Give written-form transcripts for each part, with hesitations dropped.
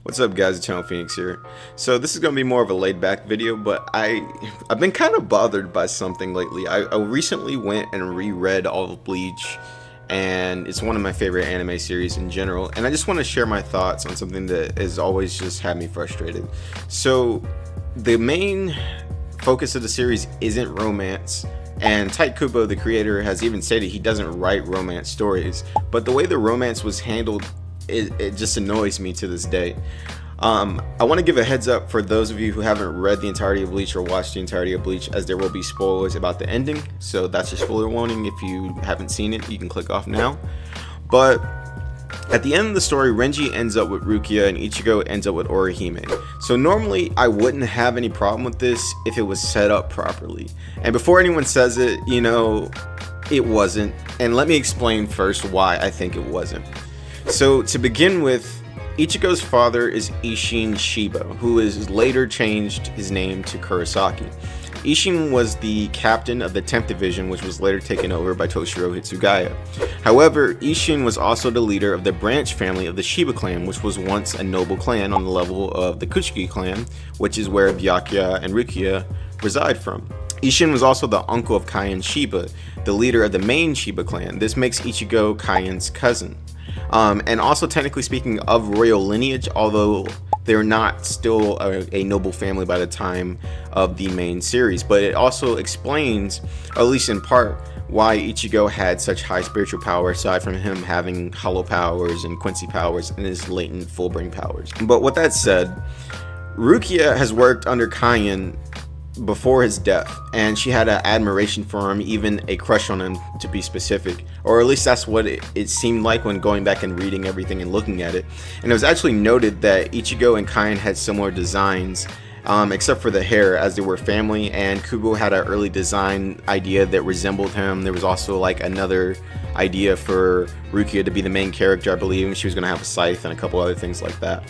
What's up, guys? Eternal Phoenix here. So this is going to be more of a laid-back video, but I've been kind of bothered by something lately. I recently went and reread all of Bleach, and it's one of my favorite anime series in general, and I just want to share my thoughts on something that has always just had me frustrated. So the main focus of the series isn't romance, and Tite Kubo, the creator, has even stated he doesn't write romance stories, but the way the romance was handled, it just annoys me to this day. I want to give a heads up for those of you who haven't read the entirety of Bleach or watched the entirety of Bleach, as there will be spoilers about the ending, so that's your spoiler warning. If you haven't seen it, you can click off now. But at the end of the story, Renji ends up with Rukia and Ichigo ends up with Orihime. So normally I wouldn't have any problem with this if it was set up properly. And before anyone says it, it wasn't. And let me explain first why I think it wasn't. So to begin with, Ichigo's father is Isshin Shiba, who has later changed his name to Kurosaki. Isshin was the captain of the 10th Division, which was later taken over by Toshiro Hitsugaya. However, Isshin was also the leader of the branch family of the Shiba clan, which was once a noble clan on the level of the Kuchiki clan, which is where Byakuya and Rukia reside from. Isshin was also the uncle of Kaian Shiba, the leader of the main Shiba clan. This makes Ichigo Kaian's cousin. And also technically speaking of royal lineage, although they're not still a noble family by the time of the main series. But it also explains, at least in part, why Ichigo had such high spiritual power, aside from him having hollow powers and Quincy powers and his latent full brain powers. But with that said, Rukia has worked under Kaian before his death, and she had an admiration for him, even a crush on him to be specific, or at least that's what it seemed like when going back and reading everything and looking at it. And it was actually noted that Ichigo and Kaian had similar designs, except for the hair, as they were family, and Kubo had an early design idea that resembled him. There was also like another idea for Rukia to be the main character, I believe, and she was going to have a scythe and a couple other things like that.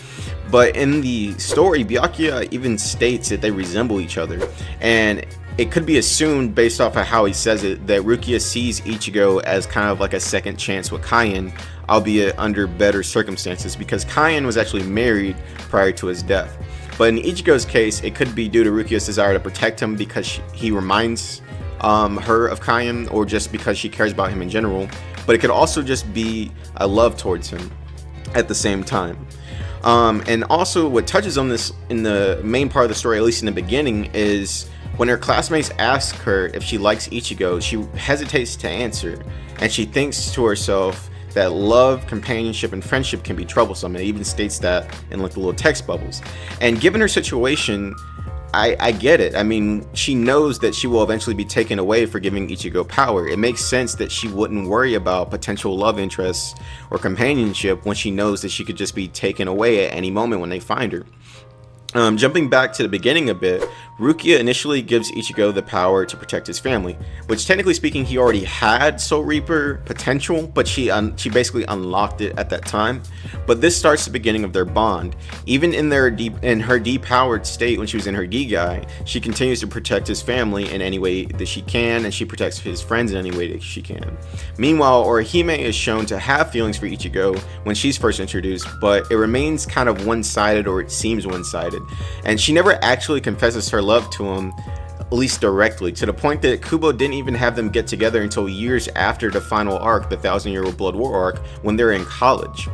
But in the story, Byakuya even states that they resemble each other, and it could be assumed based off of how he says it that Rukia sees Ichigo as kind of like a second chance with Kaian, albeit under better circumstances, because Kaian was actually married prior to his death. But in Ichigo's case, it could be due to Rukia's desire to protect him because he reminds her of Kaian, or just because she cares about him in general. But it could also just be a love towards him at the same time. And also what touches on this in the main part of the story, at least in the beginning, is when her classmates ask her if she likes Ichigo, she hesitates to answer, and she thinks to herself that love, companionship, and friendship can be troublesome. It even states that in like the little text bubbles. And given her situation, I get it. I mean, she knows that she will eventually be taken away for giving Ichigo power. It makes sense that she wouldn't worry about potential love interests or companionship when she knows that she could just be taken away at any moment when they find her. Jumping back to the beginning a bit, Rukia initially gives Ichigo the power to protect his family, which technically speaking he already had Soul Reaper potential, but she basically unlocked it at that time. But this starts the beginning of their bond. Even in her depowered state when she was in her D-Guy, she continues to protect his family in any way that she can, and she protects his friends in any way that she can. Meanwhile, Orihime is shown to have feelings for Ichigo when she's first introduced, but it remains kind of one-sided, or it seems one-sided. And she never actually confesses her love to him, at least directly, to the point that Kubo didn't even have them get together until years after the final arc, the 1,000-Year-Old Blood War arc, when they're in college.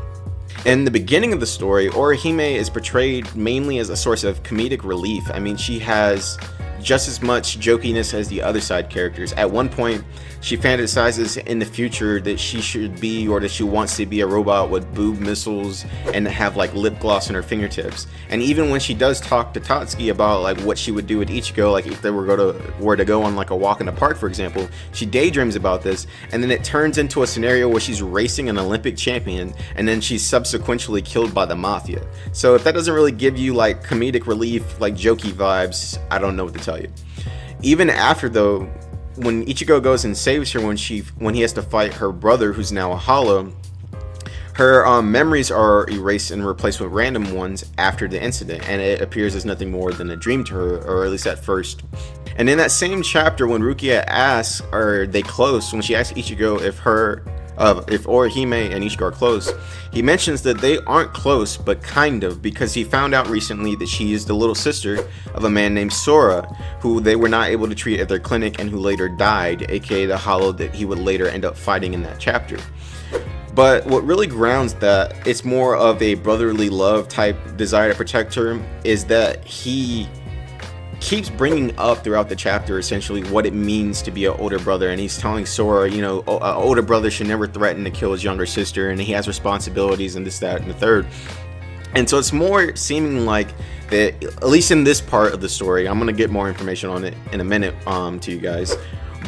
In the beginning of the story, Orihime is portrayed mainly as a source of comedic relief. I mean, she has just as much jokiness as the other side characters. At one point, she fantasizes in the future that she should be, or that she wants to be, a robot with boob missiles and have like lip gloss on her fingertips. And even when she does talk to Tatsuki about like what she would do with Ichigo, like if they were to go on like a walk in the park, for example, she daydreams about this, and then it turns into a scenario where she's racing an Olympic champion, and then she's subsequently killed by the mafia. So if that doesn't really give you like comedic relief, like jokey vibes, I don't know what to tell you. Even after though, when Ichigo goes and saves her when he has to fight her brother, who's now a hollow, her memories are erased and replaced with random ones after the incident, and it appears as nothing more than a dream to her, or at least at first. And in that same chapter, when Rukia asks, are they close, when she asks Ichigo if her if Orihime and Ichigo are close, he mentions that they aren't close, but kind of, because he found out recently that she is the little sister of a man named Sora, who they were not able to treat at their clinic and who later died, aka the Hollow that he would later end up fighting in that chapter. But what really grounds that it's more of a brotherly love type desire to protect her is that he keeps bringing up throughout the chapter essentially what it means to be an older brother, and he's telling Sora, you know, an older brother should never threaten to kill his younger sister, and he has responsibilities and this, that, and the third. And so it's more seeming like that, at least in this part of the story, I'm gonna get more information on it in a minute to you guys,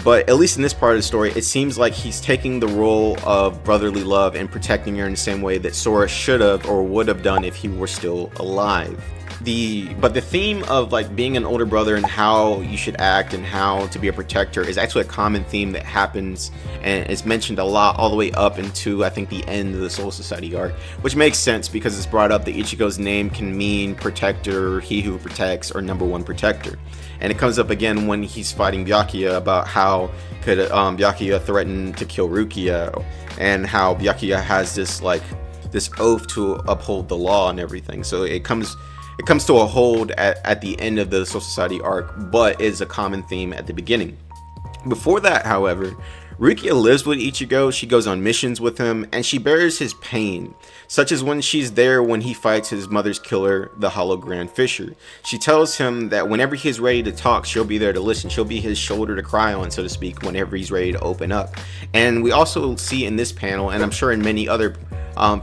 but at least in this part of the story, it seems like he's taking the role of brotherly love and protecting her in the same way that Sora should have or would have done if he were still alive. But the theme of like being an older brother and how you should act and how to be a protector is actually a common theme that happens and is mentioned a lot all the way up into, I think, the end of the Soul Society arc, which makes sense because it's brought up that Ichigo's name can mean protector, he who protects, or number one protector. And it comes up again when he's fighting Byakuya about how could Byakuya threaten to kill Rukia, and how Byakuya has this oath to uphold the law and everything. So it comes to a hold at the end of the Soul Society arc, but is a common theme at the beginning. Before that, however, Rukia lives with Ichigo, she goes on missions with him, and she bears his pain, such as when she's there when he fights his mother's killer, the Hollow Grand Fisher. She tells him that whenever he's ready to talk, she'll be there to listen. She'll be his shoulder to cry on, so to speak, whenever he's ready to open up. And we also see in this panel, and I'm sure in many other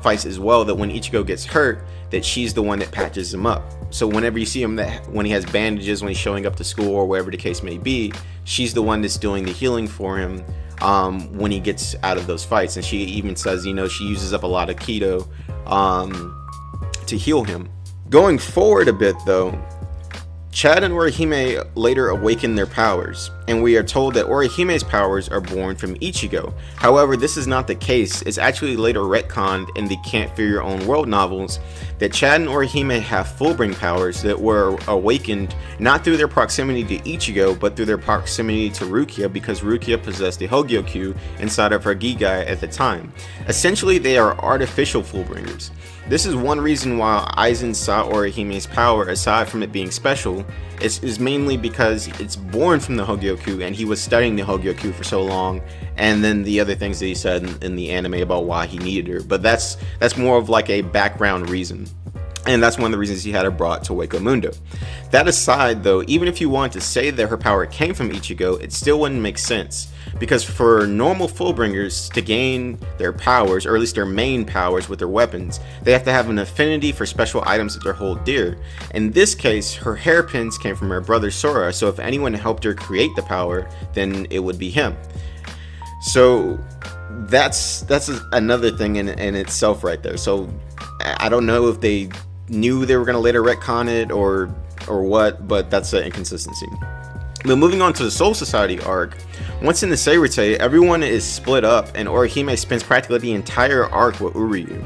fights as well, that when Ichigo gets hurt, that she's the one that patches him up. So whenever you see him, that when he has bandages, when he's showing up to school or wherever the case may be, she's the one that's doing the healing for him when he gets out of those fights. And she even says, you know, she uses up a lot of keto to heal him. Going forward a bit though, Chad and Orihime later awaken their powers, and we are told that Orihime's powers are born from Ichigo. However, this is not the case. It's actually later retconned in the Can't Fear Your Own World novels that Chad and Orihime have full-bring powers that were awakened not through their proximity to Ichigo, but through their proximity to Rukia, because Rukia possessed the Hogyokyu inside of her Gigai at the time. Essentially, they are artificial full-bringers. This is one reason why Aizen saw Orihime's power, aside from it being special, is mainly because it's born from the Hogyokyu, and he was studying the Hogyokyu for so long, and then the other things that he said in the anime about why he needed her. But that's more of like a background reason. And that's one of the reasons he had her brought to Hueco Mundo. That aside though, even if you want to say that her power came from Ichigo, it still wouldn't make sense. Because for normal Fullbringers to gain their powers, or at least their main powers with their weapons, they have to have an affinity for special items that they hold dear. In this case, her hairpins came from her brother Sora, so if anyone helped her create the power, then it would be him. So that's another thing in itself right there. So I don't know if they knew they were going to later retcon it or what, but that's an inconsistency. But moving on to the Soul Society arc, once in the Seirute, everyone is split up, and Orihime spends practically the entire arc with Uryu,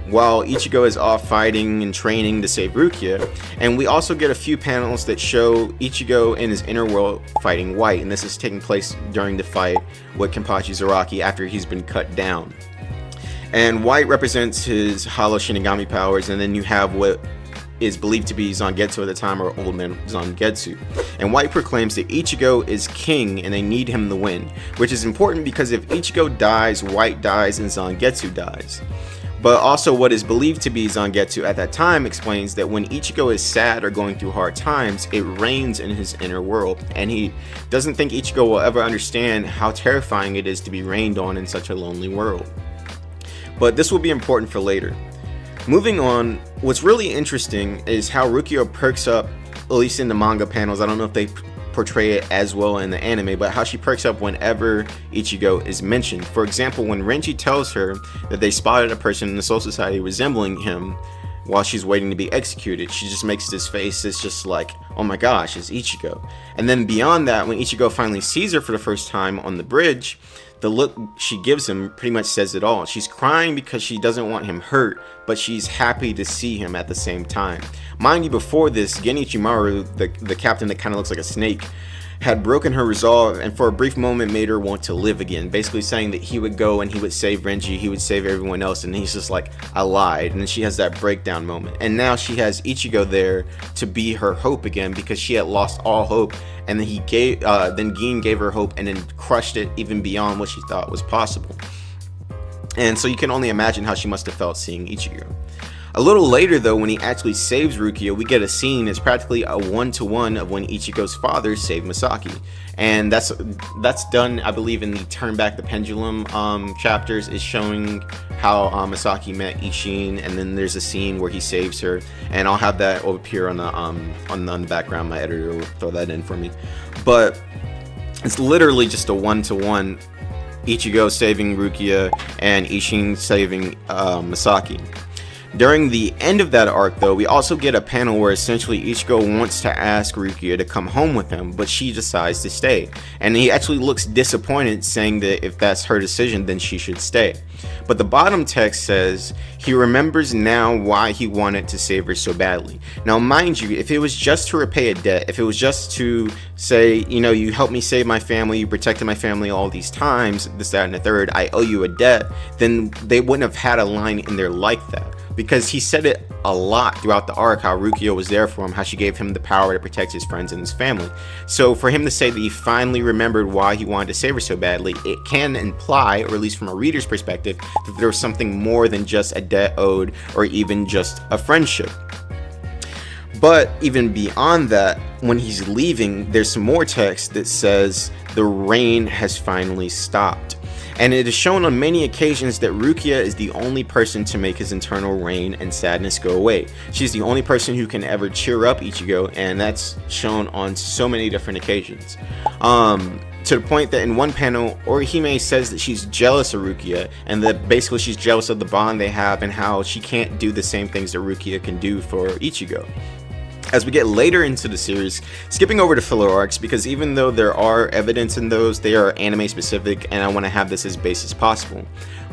while Ichigo is off fighting and training to save Rukia. And we also get a few panels that show Ichigo in his inner world fighting White, and this is taking place during the fight with Kenpachi Zaraki after he's been cut down. And White represents his Hollow Shinigami powers, and then you have what is believed to be Zangetsu at the time, or Old Man Zangetsu. And White proclaims that Ichigo is king and they need him to win, which is important because if Ichigo dies, White dies and Zangetsu dies. But also what is believed to be Zangetsu at that time explains that when Ichigo is sad or going through hard times, it rains in his inner world, and he doesn't think Ichigo will ever understand how terrifying it is to be rained on in such a lonely world. But this will be important for later. Moving on, what's really interesting is how Rukia perks up, at least in the manga panels. I don't know if they portray it as well in the anime, but how she perks up whenever Ichigo is mentioned. For example, when Renji tells her that they spotted a person in the Soul Society resembling him while she's waiting to be executed, she just makes this face. It's just like, oh my gosh, it's Ichigo. And then beyond that, when Ichigo finally sees her for the first time on the bridge, the look she gives him pretty much says it all. She's crying because she doesn't want him hurt, but she's happy to see him at the same time. Mind you, before this, Genichimaru, the captain that kind of looks like a snake, had broken her resolve and for a brief moment made her want to live again, basically saying that he would go and he would save Renji, he would save everyone else, and he's just like, I lied. And then she has that breakdown moment, and now she has Ichigo there to be her hope again, because she had lost all hope, and then then Gin gave her hope and then crushed it even beyond what she thought was possible. And so you can only imagine how she must have felt seeing Ichigo. A little later though, when he actually saves Rukia, we get a scene that's practically a one-to-one of when Ichigo's father saved Misaki. And that's done, I believe, in the Turn Back the Pendulum chapters, is showing how Misaki met Ishin, and then there's a scene where he saves her, and I'll have that over here on the background. My editor will throw that in for me. But it's literally just a one-to-one, Ichigo saving Rukia and Ishin saving Misaki. During the end of that arc though, we also get a panel where essentially Ichigo wants to ask Rukia to come home with him, but she decides to stay. And he actually looks disappointed, saying that if that's her decision, then she should stay. But the bottom text says he remembers now why he wanted to save her so badly. Now mind you, if it was just to repay a debt, if it was just to say, you know, you helped me save my family, you protected my family all these times, this, that, and the third, I owe you a debt, then they wouldn't have had a line in there like that. Because he said it a lot throughout the arc, how Rukia was there for him, how she gave him the power to protect his friends and his family. So for him to say that he finally remembered why he wanted to save her so badly, it can imply, or at least from a reader's perspective, that there was something more than just a debt owed or even just a friendship. But even beyond that, when he's leaving, there's some more text that says the rain has finally stopped. And it is shown on many occasions that Rukia is the only person to make his internal rain and sadness go away. She's the only person who can ever cheer up Ichigo, and that's shown on so many different occasions. To the point that in one panel, Orihime says that she's jealous of Rukia, and that basically she's jealous of the bond they have and how she can't do the same things that Rukia can do for Ichigo. As we get later into the series, skipping over to filler arcs, because even though there are evidence in those, they are anime specific, and I want to have this as base as possible.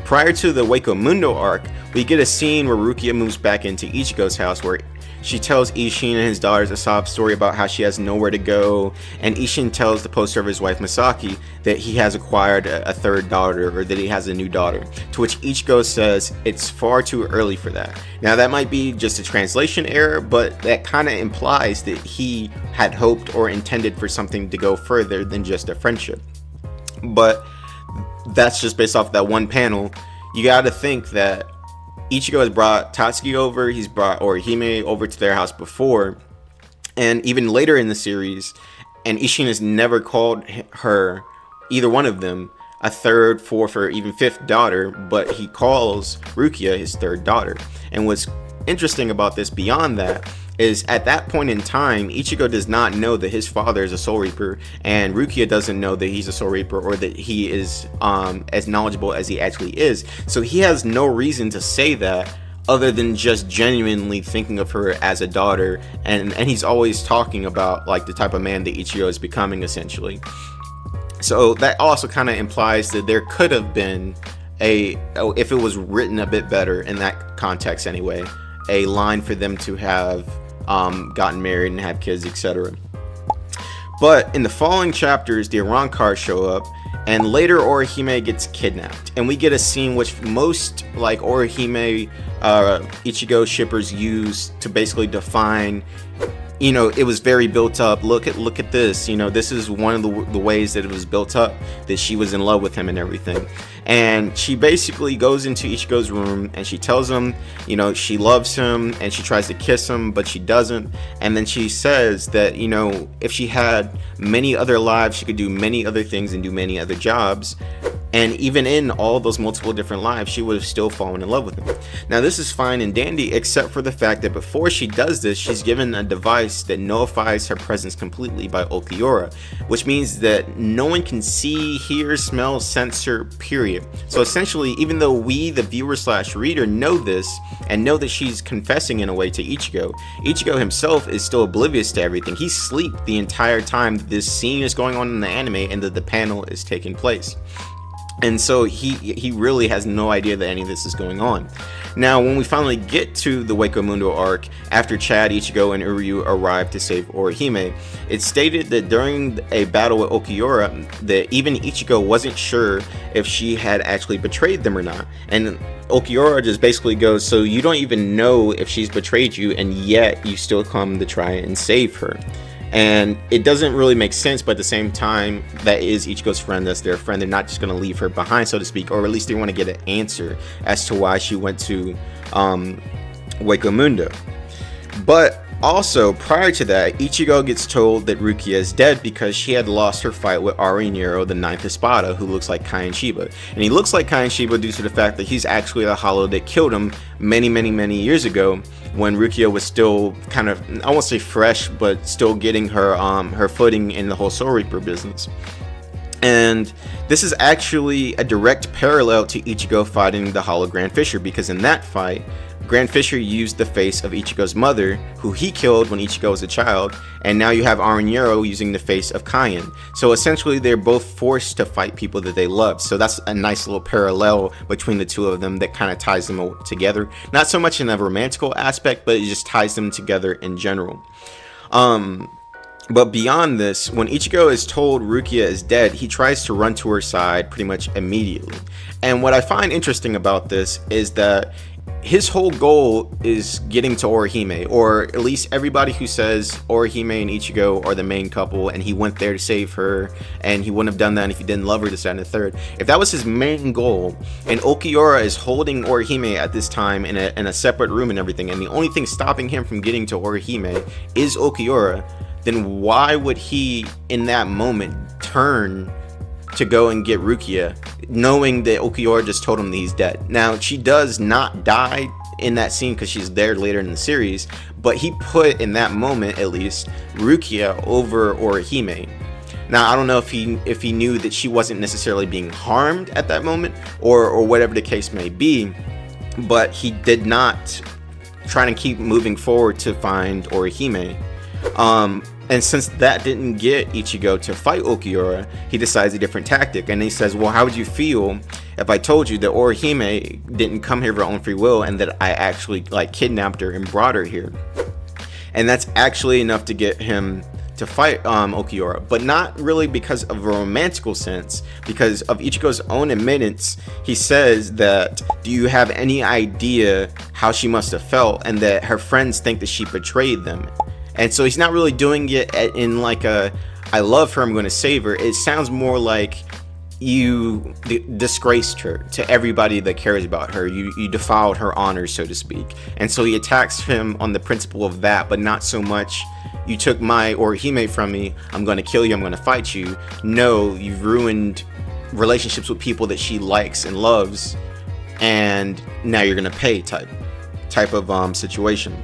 Prior to the Hueco Mundo arc, we get a scene where Rukia moves back into Ichigo's house, where she tells Ishin and his daughters a sob story about how she has nowhere to go, and Ishin tells the poster of his wife Misaki that he has acquired a third daughter, or that he has a new daughter, to which Ichigo says it's far too early for that. Now that might be just a translation error, but that kind of implies that he had hoped or intended for something to go further than just a friendship. But that's just based off that one panel. You gotta think that Ichigo has brought Tatsuki over, he's brought Orihime over to their house before, and even later in the series, and Ishin has never called her, either one of them, a third, fourth, or even fifth daughter, but he calls Rukia his third daughter. And what's interesting about this beyond that is at that point in time, Ichigo does not know that his father is a Soul Reaper, and Rukia doesn't know that he's a Soul Reaper, or that he is as knowledgeable as he actually is. So he has no reason to say that other than just genuinely thinking of her as a daughter, and he's always talking about like the type of man that Ichigo is becoming, essentially. So that also kind of implies that there could have been if it was written a bit better in that context anyway, a line for them to have gotten married and had kids, etc. But in the following chapters, the Arrancars show up, and later Orihime gets kidnapped, and we get a scene which most like Orihime Ichigo shippers use to basically define, you know, it was very built up. Look at this, you know, this is one of the ways that it was built up, that she was in love with him and everything. And she basically goes into Ichigo's room and she tells him, you know, she loves him, and she tries to kiss him, but she doesn't. And then she says that, you know, if she had many other lives, she could do many other things and do many other jobs. And even in all those multiple different lives, she would have still fallen in love with him. Now, this is fine and dandy, except for the fact that before she does this, she's given a device that nullifies her presence completely by Ulquiorra, which means that no one can see, hear, smell, sense her, period. So essentially, even though we, the viewer/reader, know this, and know that she's confessing in a way to Ichigo, Ichigo himself is still oblivious to everything. He's asleep the entire time that this scene is going on in the anime and that the panel is taking place. And so he really has no idea that any of this is going on. Now, when we finally get to the Hueco Mundo arc, after Chad, Ichigo, and Uryu arrive to save Orihime, it's stated that during a battle with Okiura, that even Ichigo wasn't sure if she had actually betrayed them or not. And Okiura just basically goes, so you don't even know if she's betrayed you, and yet you still come to try and save her. And it doesn't really make sense, but at the same time, that is Ichigo's friend, that's their friend. They're not just going to leave her behind, so to speak, or at least they want to get an answer as to why she went to Hueco Mundo. But also, prior to that, Ichigo gets told that Rukia is dead because she had lost her fight with Arinero, the 9th Espada, who looks like Kai and Shiba. And he looks like Kai and Shiba due to the fact that he's actually the hollow that killed him many years ago, when Rukia was still kind of, I won't say fresh, but still getting her footing in the whole Soul Reaper business. And this is actually a direct parallel to Ichigo fighting the Hollow Grand Fisher, because in that fight, Grand Fisher used the face of Ichigo's mother, who he killed when Ichigo was a child, and now you have Arinero using the face of Kaien. So essentially, they're both forced to fight people that they love. So that's a nice little parallel between the two of them that kind of ties them all together. Not so much in a romantical aspect, but it just ties them together in general. But beyond this, when Ichigo is told Rukia is dead, he tries to run to her side pretty much immediately. And what I find interesting about this is that his whole goal is getting to Orihime, or at least everybody who says Orihime and Ichigo are the main couple and he went there to save her and he wouldn't have done that if he didn't love her, this, that, and the third. If that was his main goal, and Okiura is holding Orihime at this time in a separate room and everything, and the only thing stopping him from getting to Orihime is Okiura, then why would he in that moment turn to go and get Rukia, knowing that Okiura just told him that he's dead? Now, she does not die in that scene because she's there later in the series, but he put, in that moment at least, Rukia over Orihime. Now, I don't know if he knew that she wasn't necessarily being harmed at that moment, or whatever the case may be, but he did not try to keep moving forward to find Orihime. And since that didn't get Ichigo to fight Okiura, he decides a different tactic, and he says, well, how would you feel if I told you that Orihime didn't come here of her own free will, and that I actually kidnapped her and brought her here? And that's actually enough to get him to fight Okiura, but not really because of a romantical sense, because of Ichigo's own admittance. He says that, do you have any idea how she must have felt, and that her friends think that she betrayed them? And so he's not really doing it in like a, I love her, I'm going to save her. It sounds more like you disgraced her to everybody that cares about her. You defiled her honor, so to speak. And so he attacks him on the principle of that, but not so much, you took my Orihime from me, I'm going to kill you, I'm going to fight you. No, you've ruined relationships with people that she likes and loves, and now you're going to pay type of situation.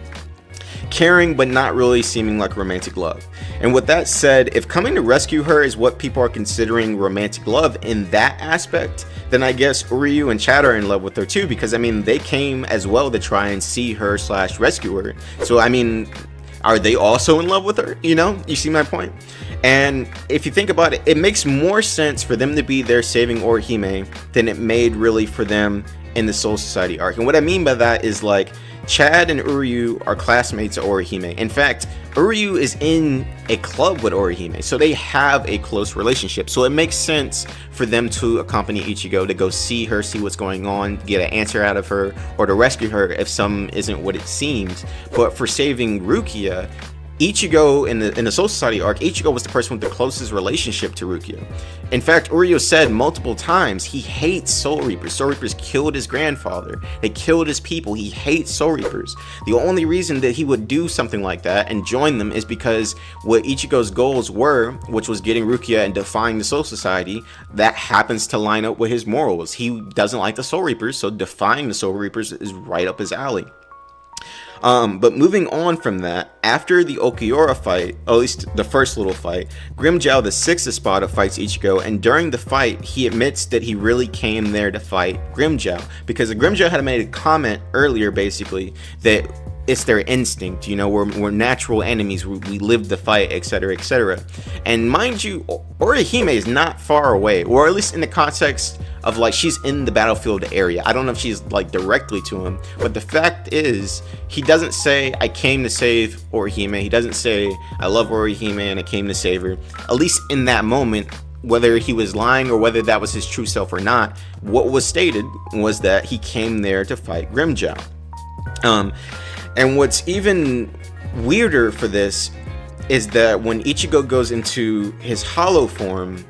Caring, but not really seeming like romantic love. And with that said, if coming to rescue her is what people are considering romantic love in that aspect, then I guess Uryu and Chad are in love with her too, because I mean, they came as well to try and see her / rescue her. So I mean, are they also in love with her? You know, you see my point? And if you think about it, it makes more sense for them to be there saving Orihime than it made really for them in the Soul Society arc. And what I mean by that is, like, Chad and Uryu are classmates of Orihime. In fact, Uryu is in a club with Orihime, so they have a close relationship. So it makes sense for them to accompany Ichigo to go see her, see what's going on, get an answer out of her, or to rescue her if some isn't what it seems. But for saving Rukia, Ichigo in the Soul Society arc, Ichigo was the person with the closest relationship to Rukia. In fact, Uryu said multiple times he hates Soul Reapers. Soul Reapers killed his grandfather. They killed his people. He hates Soul Reapers. The only reason that he would do something like that and join them is because what Ichigo's goals were, which was getting Rukia and defying the Soul Society, that happens to line up with his morals. He doesn't like the Soul Reapers, so defying the Soul Reapers is right up his alley. But moving on from that, after the Okiura fight, or at least the first little fight, Grimmjow, the 6th Espada, fights Ichigo, and during the fight, he admits that he really came there to fight Grimmjow, because Grimmjow had made a comment earlier, basically, that it's their instinct, you know, we're natural enemies, we live the fight, etc., etc. And mind you, Orihime is not far away, or at least in the context of like she's in the battlefield area. I don't know if she's like directly to him, but the fact is he doesn't say I came to save Orihime. He doesn't say I love Orihime and I came to save her. At least in that moment, whether he was lying or whether that was his true self or not, what was stated was that he came there to fight Grimmjow. And what's even weirder for this is that when Ichigo goes into his hollow form,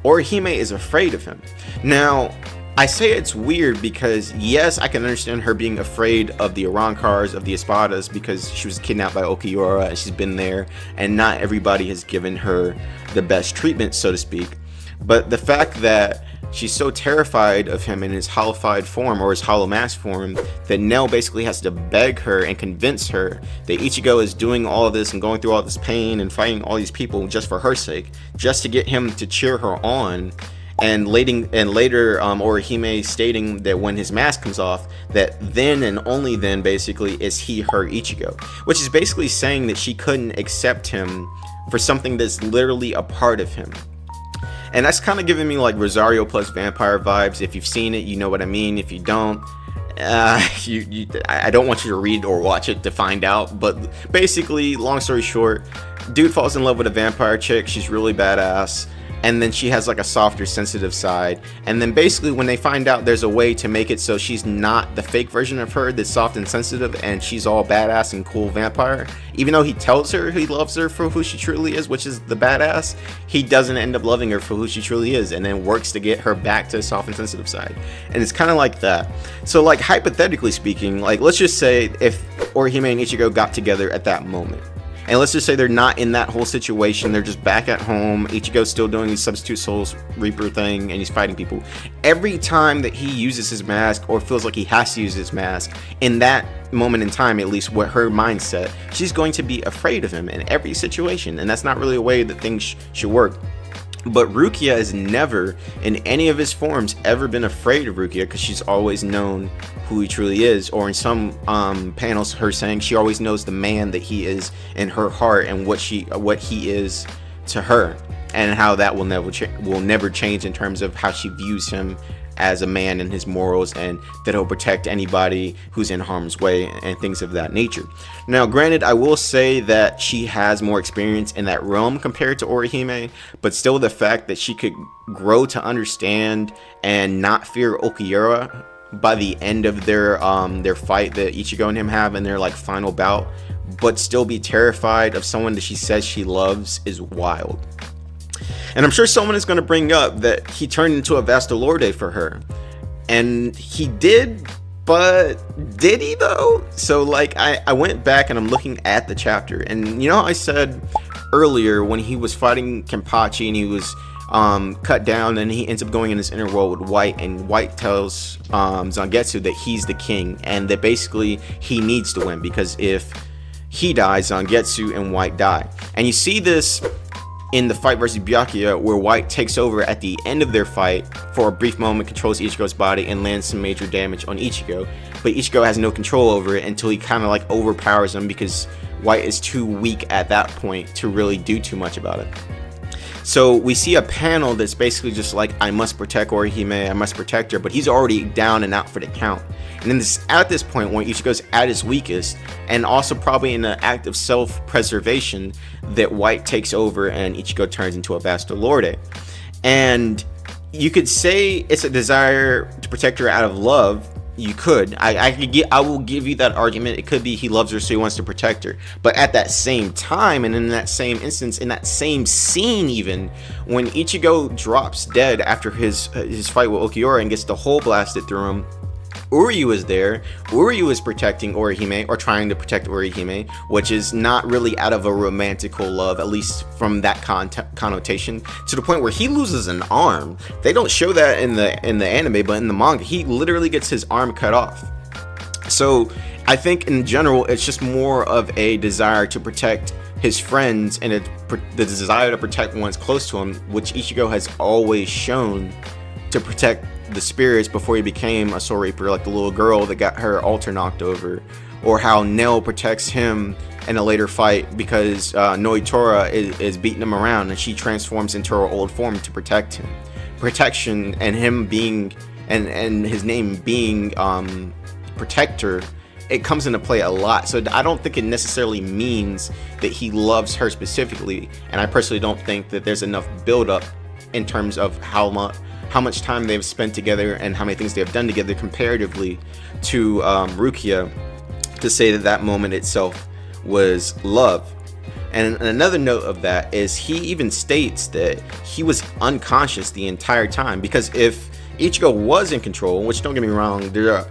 Orihime is afraid of him. Now, I say it's weird because, yes, I can understand her being afraid of the Arankars, of the Espadas, because she was kidnapped by Okiura and she's been there, and not everybody has given her the best treatment, so to speak. But the fact that she's so terrified of him in his hollowified form, or his hollow mask form, that Nell basically has to beg her and convince her that Ichigo is doing all of this and going through all this pain and fighting all these people just for her sake, just to get him to cheer her on. And later, Orihime stating that when his mask comes off, that then and only then basically is he her Ichigo, which is basically saying that she couldn't accept him for something that's literally a part of him. And that's kind of giving me like Rosario plus vampire vibes. If you've seen it, you know what I mean. If you don't, I don't want you to read or watch it to find out. But basically, long story short, dude falls in love with a vampire chick. She's really badass. And then she has like a softer, sensitive side. And then basically when they find out there's a way to make it so she's not the fake version of her that's soft and sensitive, and she's all badass and cool vampire, even though he tells her he loves her for who she truly is, which is the badass, he doesn't end up loving her for who she truly is, and then works to get her back to the soft and sensitive side. And it's kind of like that. So like hypothetically speaking, like let's just say if Orihime and Ichigo got together at that moment, and let's just say they're not in that whole situation, they're just back at home, Ichigo's still doing his Substitute Souls Reaper thing, and he's fighting people. Every time that he uses his mask, or feels like he has to use his mask, in that moment in time, at least what her mindset, she's going to be afraid of him in every situation, and that's not really a way that things should work. But Rukia has never, in any of his forms, ever been afraid of Rukia, because she's always known who he truly is, or in some panels, her saying she always knows the man that he is in her heart, and what he is to her, and how that will never change in terms of how she views him as a man and his morals, and that he'll protect anybody who's in harm's way and things of that nature. Now granted, I will say that she has more experience in that realm compared to Orihime, but still the fact that she could grow to understand and not fear Okiura by the end of their fight that Ichigo and him have in their like final bout, but still be terrified of someone that she says she loves, is wild. And I'm sure someone is going to bring up that he turned into a Vastalorde for her. And he did, but did he though? So like I went back and I'm looking at the chapter, and you know how I said earlier when he was fighting Kenpachi and he was cut down, and he ends up going in this inner world with White, and White tells Zangetsu that he's the king and that basically he needs to win, because if he dies, Zangetsu and White die. And you see this in the fight versus Byakuya, where White takes over at the end of their fight for a brief moment, controls Ichigo's body, and lands some major damage on Ichigo. But Ichigo has no control over it until he kind of like overpowers him, because White is too weak at that point to really do too much about it. So we see a panel that's basically just like, I must protect Orihime, I must protect her, but he's already down and out for the count. And then at this point, when Ichigo's at his weakest, and also probably in an act of self-preservation, that White takes over and Ichigo turns into a Vastalorde. And you could say it's a desire to protect her out of love. You could. I will give you that argument. It could be he loves her, so he wants to protect her. But at that same time, and in that same instance, in that same scene even, when Ichigo drops dead after his fight with Okiura and gets the hole blasted through him, Uryu is there. Uryu is protecting Orihime, or trying to protect Orihime, which is not really out of a romantical love, at least from that connotation, to the point where he loses an arm. They don't show that in the anime, but in the manga, he literally gets his arm cut off. So I think in general, it's just more of a desire to protect his friends, and the desire to protect ones close to him, which Ichigo has always shown to protect the spirits before he became a Soul Reaper, like the little girl that got her altar knocked over, or how Nell protects him in a later fight because Noitora is beating him around and she transforms into her old form to protect him. Protection and him being and his name being Protector, it comes into play a lot. So I don't think it necessarily means that he loves her specifically, and I personally don't think that there's enough build up in terms of how much time they've spent together and how many things they've done together comparatively to Rukia to say that that moment itself was love. And another note of that is he even states that he was unconscious the entire time, because if Ichigo was in control, which don't get me wrong, don't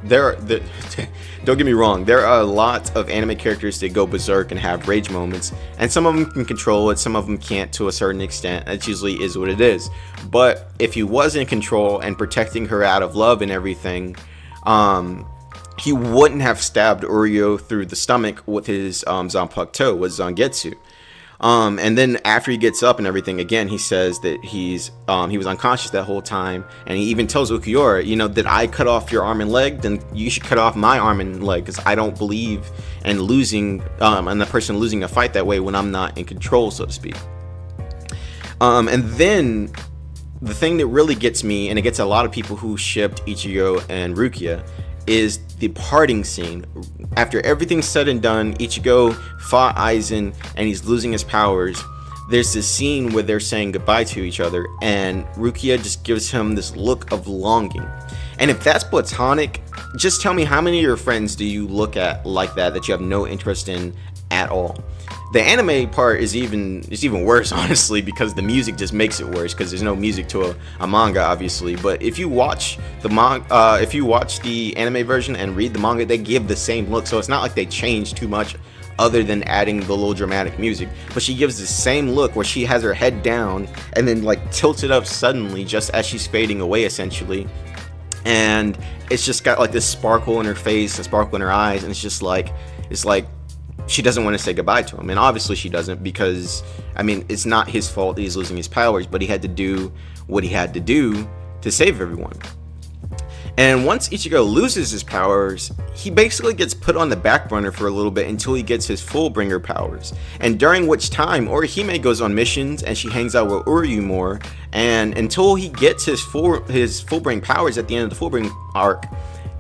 get me wrong, there are a lot of anime characters that go berserk and have rage moments, and some of them can control it, some of them can't to a certain extent. It usually is what it is. But if he was in control and protecting her out of love and everything, he wouldn't have stabbed Uryu through the stomach with his Zanpakuto, with Zangetsu. And then after he gets up and everything, again, he says that he was unconscious that whole time, and he even tells Ukiura, you know, did I cut off your arm and leg? Then you should cut off my arm and leg, because I don't believe in losing, and the person losing a fight that way when I'm not in control, so to speak. And then the thing that really gets me, and it gets a lot of people who shipped Ichigo and Rukia, is the parting scene. After everything's said and done, Ichigo fought Aizen and he's losing his powers. There's this scene where they're saying goodbye to each other, and Rukia just gives him this look of longing. And if that's platonic, just tell me, how many of your friends do you look at like that you have no interest in at all? The anime part is even worse, honestly, because the music just makes it worse, because there's no music to a manga, obviously. But if you watch the anime version and read the manga, they give the same look, so it's not like they change too much other than adding the little dramatic music. But she gives the same look where she has her head down and then like tilts it up suddenly just as she's fading away, essentially. And it's just got like this sparkle in her face, a sparkle in her eyes, and it's like she doesn't want to say goodbye to him. And obviously she doesn't, because I mean, it's not his fault that he's losing his powers, but he had to do what he had to do to save everyone. And once Ichigo loses his powers, he basically gets put on the back burner for a little bit until he gets his Fullbringer powers. And during which time, Orihime goes on missions and she hangs out with Uryu more. And until he gets his Fullbring powers at the end of the Fullbring arc,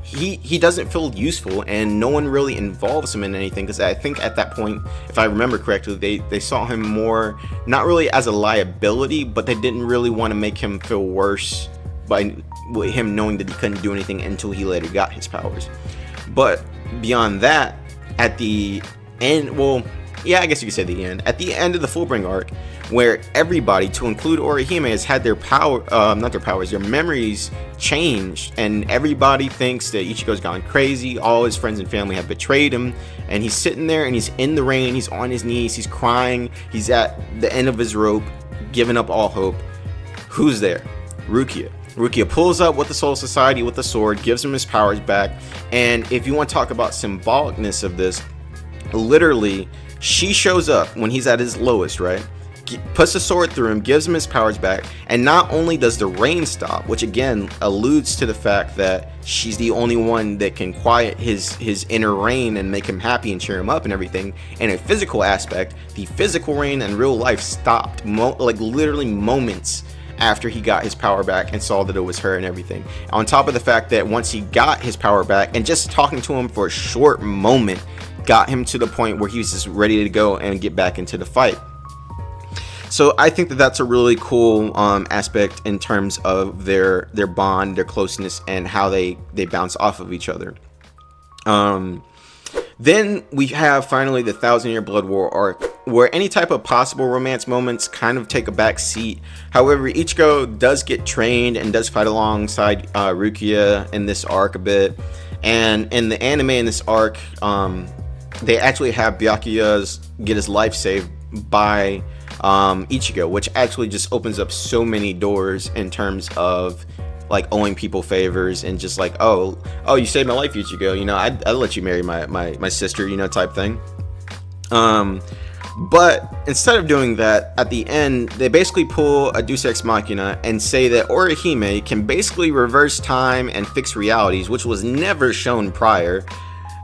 he doesn't feel useful, and no one really involves him in anything, because I think at that point, if I remember correctly, they saw him more not really as a liability, but they didn't really want to make him feel worse by him knowing that he couldn't do anything until he later got his powers. But beyond that, at the end, well, yeah, I guess you could say the end. At the end of the Fullbring arc, where everybody, to include Orihime, has had their their memories changed, and everybody thinks that Ichigo's gone crazy, all his friends and family have betrayed him, and he's sitting there and he's in the rain, he's on his knees, he's crying, he's at the end of his rope, giving up all hope. Who's there? Rukia. Rukia pulls up with the Soul Society with the sword, gives him his powers back, and if you want to talk about symbolicness of this, literally, she shows up when he's at his lowest, right? Puts the sword through him, gives him his powers back, and not only does the rain stop, which again alludes to the fact that she's the only one that can quiet his inner rain and make him happy and cheer him up and everything. In a physical aspect, the physical rain in real life stopped, like literally moments after he got his power back and saw that it was her and everything. On top of the fact that once he got his power back, and just talking to him for a short moment got him to the point where he was just ready to go and get back into the fight. So I think that that's a really cool aspect in terms of their bond, their closeness, and how they bounce off of each other. Then we have finally the 1,000-Year Blood War arc, where any type of possible romance moments kind of take a back seat. However, Ichigo does get trained and does fight alongside Rukia in this arc a bit. And in the anime in this arc, they actually have Byakuya get his life saved by Ichigo, which actually just opens up so many doors in terms of like owing people favors and just like, oh, you saved my life, Ichigo, you know, I'd let you marry my sister, you know, type thing. But instead of doing that, at the end, they basically pull a Deus Ex Machina and say that Orihime can basically reverse time and fix realities, which was never shown prior.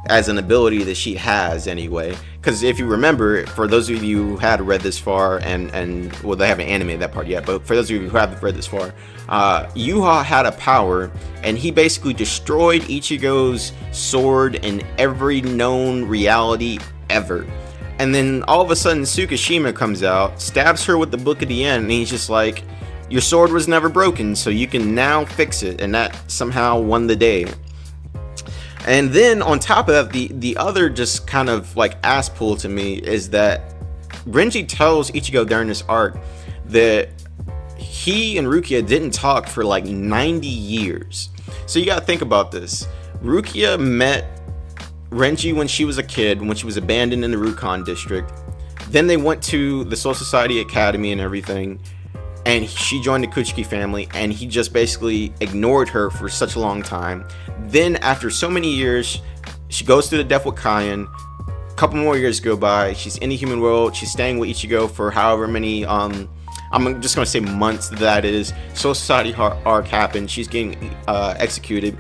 as an ability that she has anyway. Because if you remember, for those of you who had read this far, and well, they haven't animated that part yet, but for those of you who haven't read this far, Yuha had a power, and he basically destroyed Ichigo's sword in every known reality ever. And then all of a sudden Tsukishima comes out, stabs her with the Book of the End, and he's just like, your sword was never broken, so you can now fix it. And that somehow won the day. And then on top of that, the other just kind of like ass pull to me is that Renji tells Ichigo during this arc that he and Rukia didn't talk for like 90 years. So you gotta think about this. Rukia met Renji when she was a kid, when she was abandoned in the Rukon district. Then they went to the Soul Society Academy and everything, and she joined the Kuchiki family, and he just basically ignored her for such a long time. Then after so many years, she goes through the death with Kaien. A couple more years go by, she's in the human world, she's staying with Ichigo for however many I'm just gonna say months that is. Soul Society arc happened, she's getting executed.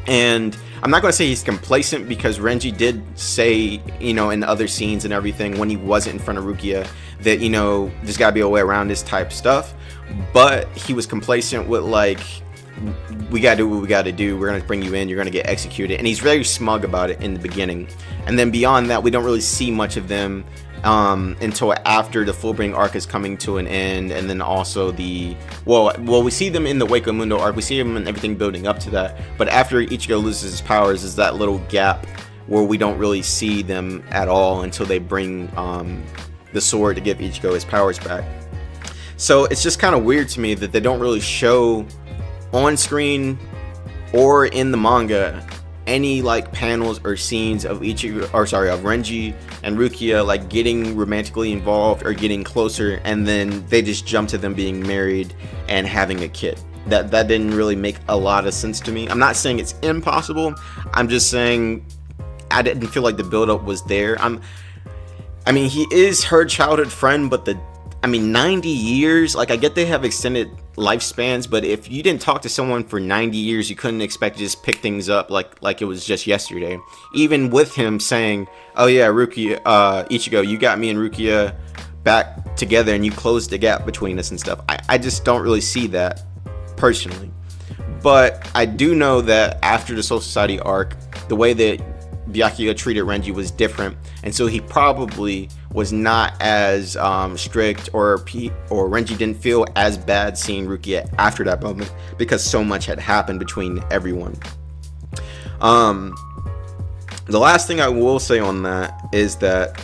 And I'm not going to say he's complacent, because Renji did say, you know, in the other scenes and everything, when he wasn't in front of Rukia, that, you know, there's got to be a way around this type stuff. But he was complacent with, like, we got to do what we got to do. We're going to bring you in. You're going to get executed. And he's very smug about it in the beginning. And then beyond that, we don't really see much of them until after the Fullbring arc is coming to an end, and then also the we see them in the Wake of Mundo arc, we see them and everything building up to that, but after Ichigo loses his powers is that little gap where we don't really see them at all until they bring the sword to give Ichigo his powers back. So it's just kind of weird to me that they don't really show on screen or in the manga any like panels or scenes of Renji and Rukia like getting romantically involved or getting closer, and then they just jump to them being married and having a kid. That didn't really make a lot of sense to me. I'm not saying it's impossible, I'm just saying I didn't feel like the build-up was there. I mean, he is her childhood friend, but 90 years, like, I get they have extended lifespans, but if you didn't talk to someone for 90 years, you couldn't expect to just pick things up like it was just yesterday. Even with him saying, oh yeah, Rukia, Ichigo, you got me and Rukia back together and you closed the gap between us and stuff. I just don't really see that personally. But I do know that after the Soul Society arc, the way that Byakuya treated Renji was different, and so he probably was not as strict, or Renji didn't feel as bad seeing Rukia after that moment, because so much had happened between everyone. The last thing I will say on that is that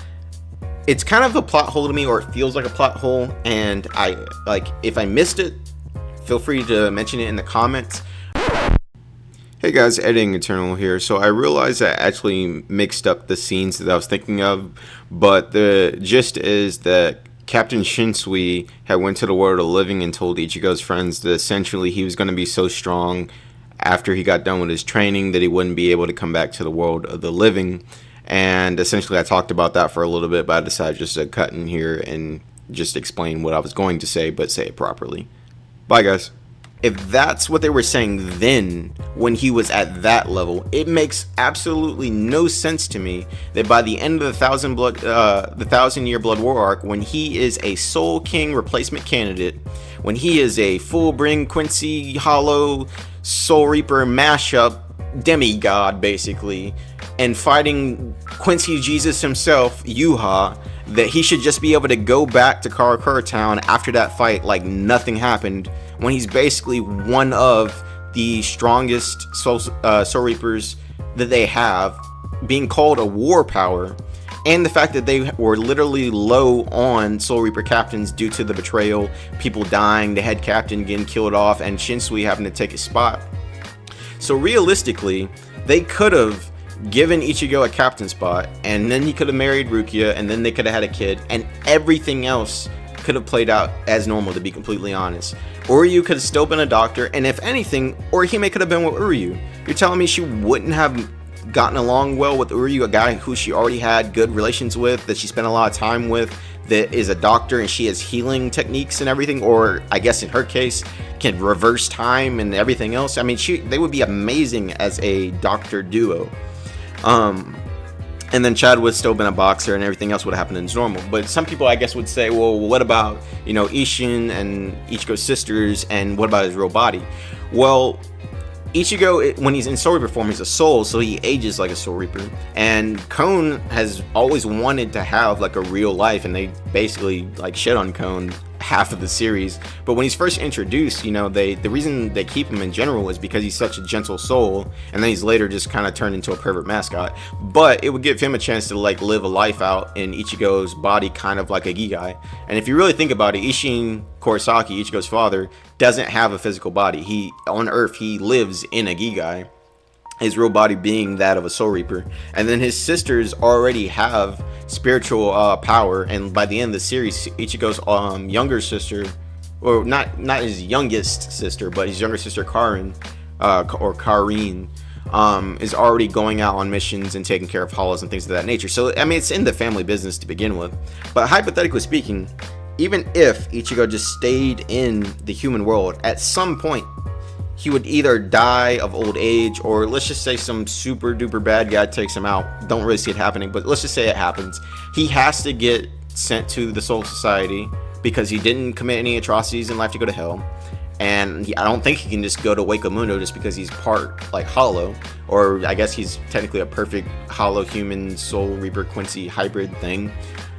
it's kind of a plot hole to me, or it feels like a plot hole, and if I missed it, feel free to mention it in the comments. Hey guys, Editing Eternal here. So I realized I actually mixed up the scenes that I was thinking of, but the gist is that Captain Shinsui had went to the world of the living and told Ichigo's friends that essentially he was going to be so strong after he got done with his training that he wouldn't be able to come back to the world of the living. And essentially I talked about that for a little bit, but I decided just to cut in here and just explain what I was going to say, but say it properly. Bye guys. If that's what they were saying then, when he was at that level, it makes absolutely no sense to me that by the end of the 1,000-year Blood War arc, when he is a Soul King replacement candidate, when he is a Fullbring Quincy Hollow Soul Reaper mashup demigod basically, and fighting Quincy Jesus himself, Yuha, that he should just be able to go back to Karakura Town after that fight like nothing happened, when he's basically one of the strongest Soul Reapers that they have, being called a war power, and the fact that they were literally low on Soul Reaper captains due to the betrayal, people dying, the head captain getting killed off, and Shinsui having to take his spot. So realistically, they could have given Ichigo a captain spot, and then he could have married Rukia, and then they could have had a kid, and everything else could have played out as normal, to be completely honest. Uryu could have still been a doctor, and if anything, Orihime could have been with Uryu. You're telling me she wouldn't have gotten along well with Uryu, a guy who she already had good relations with, that she spent a lot of time with, that is a doctor and she has healing techniques and everything, or I guess in her case can reverse time and everything else. I mean, they would be amazing as a doctor duo. And then Chad would still been a boxer, and everything else would have happened as normal. But some people, I guess, would say, well, what about, Ishin and Ichigo's sisters, and what about his real body? Well, Ichigo, when he's in Soul Reaper form, he's a soul, so he ages like a Soul Reaper. And Kon has always wanted to have like a real life, and they basically like shit on Kon half of the series. But when he's first introduced, the reason they keep him in general is because he's such a gentle soul, and then he's later just kind of turned into a pervert mascot. But it would give him a chance to like live a life out in Ichigo's body, kind of like a Gigai. And if you really think about it, Ishin Kurosaki, Ichigo's father, doesn't have a physical body. On Earth, he lives in a Gigai, his real body being that of a Soul Reaper. And then his sisters already have spiritual power, and by the end of the series, Ichigo's younger sister, or not his youngest sister, but his younger sister Karin, is already going out on missions and taking care of hollows and things of that nature. So I mean, it's in the family business to begin with. But hypothetically speaking, even if Ichigo just stayed in the human world, at some point he would either die of old age, or let's just say some super duper bad guy takes him out. Don't really see it happening, but let's just say it happens. He has to get sent to the Soul Society because he didn't commit any atrocities in life to go to hell. And I don't think he can just go to Wakamundo just because he's part like hollow, or I guess he's technically a perfect hollow human Soul Reaper Quincy hybrid thing.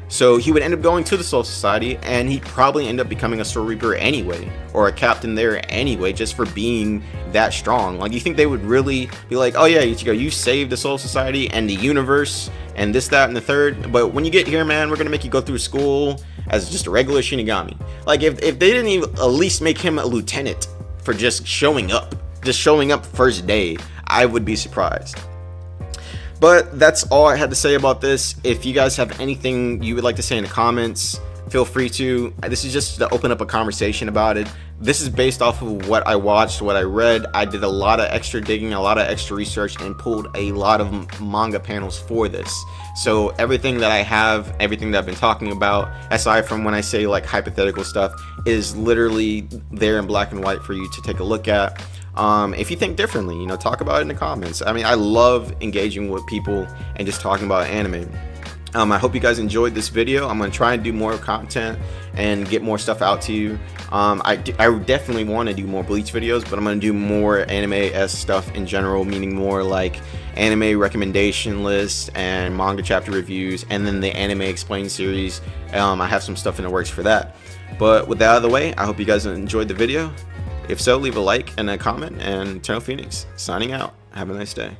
So he would end up going to the Soul Society, and he'd probably end up becoming a Soul Reaper anyway, or a captain there anyway, just for being that strong. Like, you think they would really be like, oh yeah, Ichigo, you saved the Soul Society and the universe and this, that, and the third, but when you get here, man, we're gonna make you go through school as just a regular Shinigami. Like, if they didn't even at least make him a lieutenant for just showing up first day, I would be surprised. But that's all I had to say about this. If you guys have anything you would like to say in the comments, feel free to. This is just to open up a conversation about it. This is based off of what I watched, what I read. I did a lot of extra digging, a lot of extra research, and pulled a lot of manga panels for this. So everything that I have, everything that I've been talking about, aside from when I say like hypothetical stuff, is literally there in black and white for you to take a look at. If you think differently, talk about it in the comments. I mean, I love engaging with people and just talking about anime. I hope you guys enjoyed this video. I'm going to try and do more content and get more stuff out to you. I definitely want to do more Bleach videos, but I'm going to do more anime-esque stuff in general, meaning more like anime recommendation lists and manga chapter reviews, and then the anime explained series. I have some stuff in the works for that. But with that out of the way, I hope you guys enjoyed the video. If so, leave a like and a comment, and Eternal Phoenix signing out. Have a nice day.